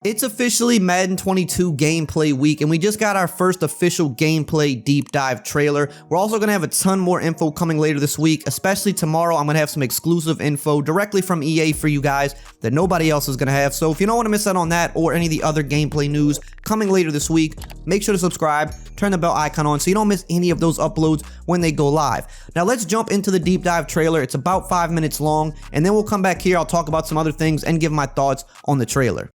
It's officially Madden 22 gameplay week, and we just got our first official gameplay deep dive trailer. We're also going to have a ton more info coming later this week, especially tomorrow. I'm going to have some exclusive info directly from EA for you guys that nobody else is going to have. So if you don't want to miss out on that or any of the other gameplay news coming later this week, make sure to subscribe, turn the bell icon on so you don't miss any of those uploads when they go live. Now let's jump into the deep dive trailer. It's about 5 minutes long, and then we'll come back here. I'll talk about some other things and give my thoughts on the trailer.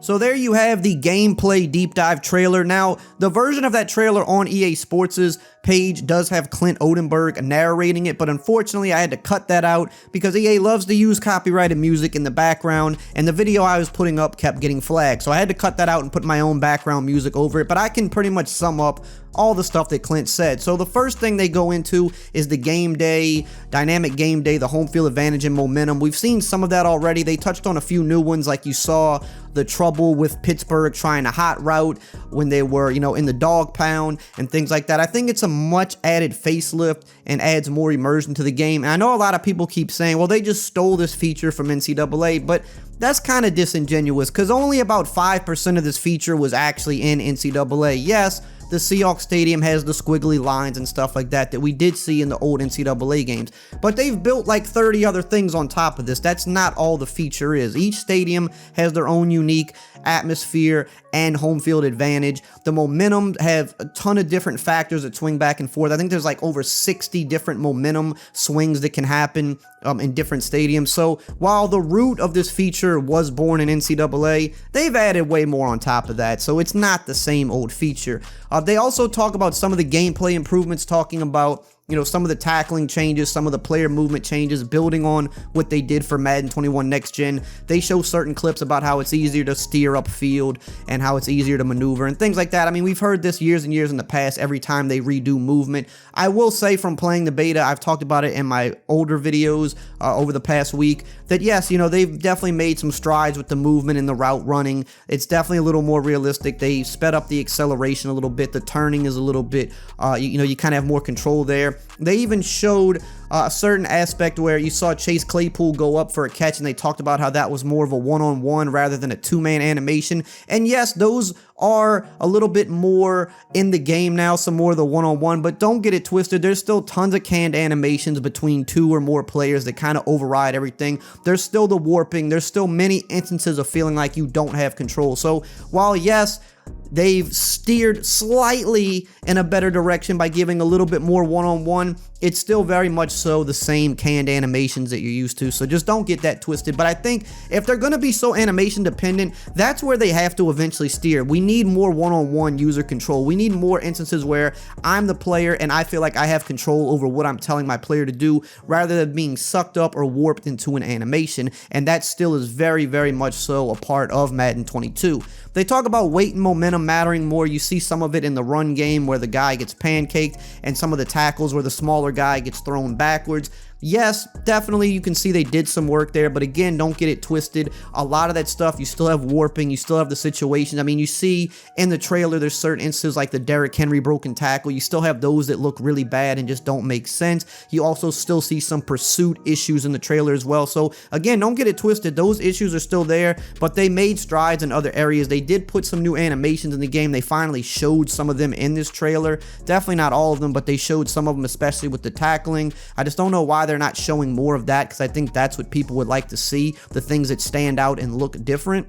So there you have the gameplay deep dive trailer. Now, the version of that trailer on EA Sports' page does have Clint Odenberg narrating it, but unfortunately I had to cut that out because EA loves to use copyrighted music in the background, and the video I was putting up kept getting flagged. So I had to cut that out and put my own background music over it, but I can pretty much sum up all the stuff that Clint said. So the first thing they go into is the game day, dynamic game day, the home field advantage and momentum. We've seen some of that already. They touched on a few new ones, like you saw the trouble with Pittsburgh trying to hot route when they were, in the dog pound and things like that. I think it's a much added facelift and adds more immersion to the game. And I know a lot of people keep saying, well, they just stole this feature from NCAA, but that's kind of disingenuous because only about 5% of this feature was actually in NCAA. Yes, the Seahawks Stadium has the squiggly lines and stuff like that we did see in the old NCAA games. But they've built like 30 other things on top of this. That's not all the feature is. Each stadium has their own unique atmosphere and home field advantage. The momentum have a ton of different factors that swing back and forth. I think there's like over 60 different momentum swings that can happen in different stadiums. So while the root of this feature was born in NCAA, they've added way more on top of that. So it's not the same old feature. They also talk about some of the gameplay improvements, talking about some of the tackling changes, some of the player movement changes, building on what they did for Madden 21 Next Gen. They show certain clips about how it's easier to steer upfield and how it's easier to maneuver and things like that. I mean, we've heard this years and years in the past every time they redo movement. I will say from playing the beta, I've talked about it in my older videos over the past week, that yes, they've definitely made some strides with the movement and the route running. It's definitely a little more realistic. They sped up the acceleration a little bit. The turning is a little bit, you kind of have more control there. They even showed a certain aspect where you saw Chase Claypool go up for a catch, and they talked about how that was more of a one-on-one rather than a two-man animation. And yes, those are a little bit more in the game now, some more of the one-on-one, but don't get it twisted. There's still tons of canned animations between two or more players that kind of override everything. There's still the warping. There's still many instances of feeling like you don't have control. So while yes, they've steered slightly in a better direction by giving a little bit more one-on-one, it's still very much so the same canned animations that you're used to. So just don't get that twisted. But I think if they're going to be so animation dependent, that's where they have to eventually steer. We need more one-on-one user control. We need more instances where I'm the player and I feel like I have control over what I'm telling my player to do, rather than being sucked up or warped into an animation. And that still is very, very much so a part of Madden 22. They talk about weight and momentum mattering more. You see some of it in the run game where the guy gets pancaked, and some of the tackles where the smaller guy gets thrown backwards. Yes, definitely you can see they did some work there, but again, don't get it twisted. A lot of that stuff, you still have warping, you still have the situations. I mean, you see in the trailer, there's certain instances like the Derrick Henry broken tackle. You still have those that look really bad and just don't make sense. You also still see some pursuit issues in the trailer as well. So again, don't get it twisted. Those issues are still there, but they made strides in other areas. They did put some new animations in the game. They finally showed some of them in this trailer. Definitely not all of them, but they showed some of them, especially with the tackling. I just don't know why they're not showing more of that, because I think that's what people would like to see, the things that stand out and look different.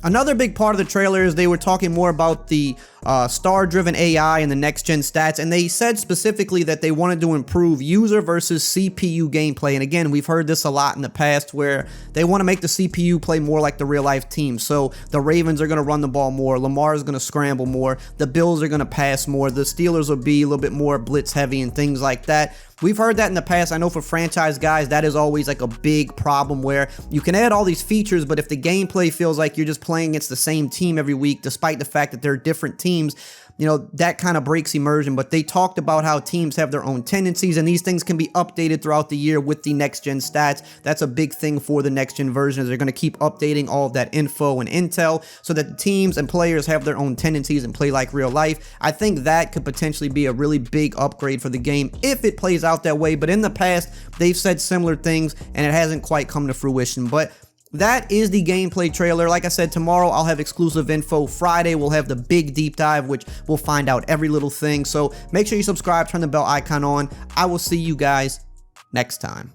Another big part of the trailer is they were talking more about the star-driven AI and the next-gen stats, and they said specifically that they wanted to improve user versus CPU gameplay. And again, we've heard this a lot in the past, where they want to make the CPU play more like the real-life team. So the Ravens are going to run the ball more, Lamar is going to scramble more, the Bills are going to pass more, the Steelers will be a little bit more blitz-heavy and things like that. We've heard that in the past. I know for franchise guys, that is always like a big problem, where you can add all these features, but if the gameplay feels like you're just playing against the same team every week, despite the fact that they're different teams, that kind of breaks immersion. But they talked about how teams have their own tendencies, and these things can be updated throughout the year with the next-gen stats. That's a big thing for the next-gen version, is they're going to keep updating all of that info and intel so that the teams and players have their own tendencies and play like real life. I think that could potentially be a really big upgrade for the game if it plays out that way. But in the past, they've said similar things, and it hasn't quite come to fruition. But that is the gameplay trailer. Like I said, tomorrow I'll have exclusive info. Friday we'll have the big deep dive, which we'll find out every little thing. So make sure you subscribe, turn the bell icon on. I will see you guys next time.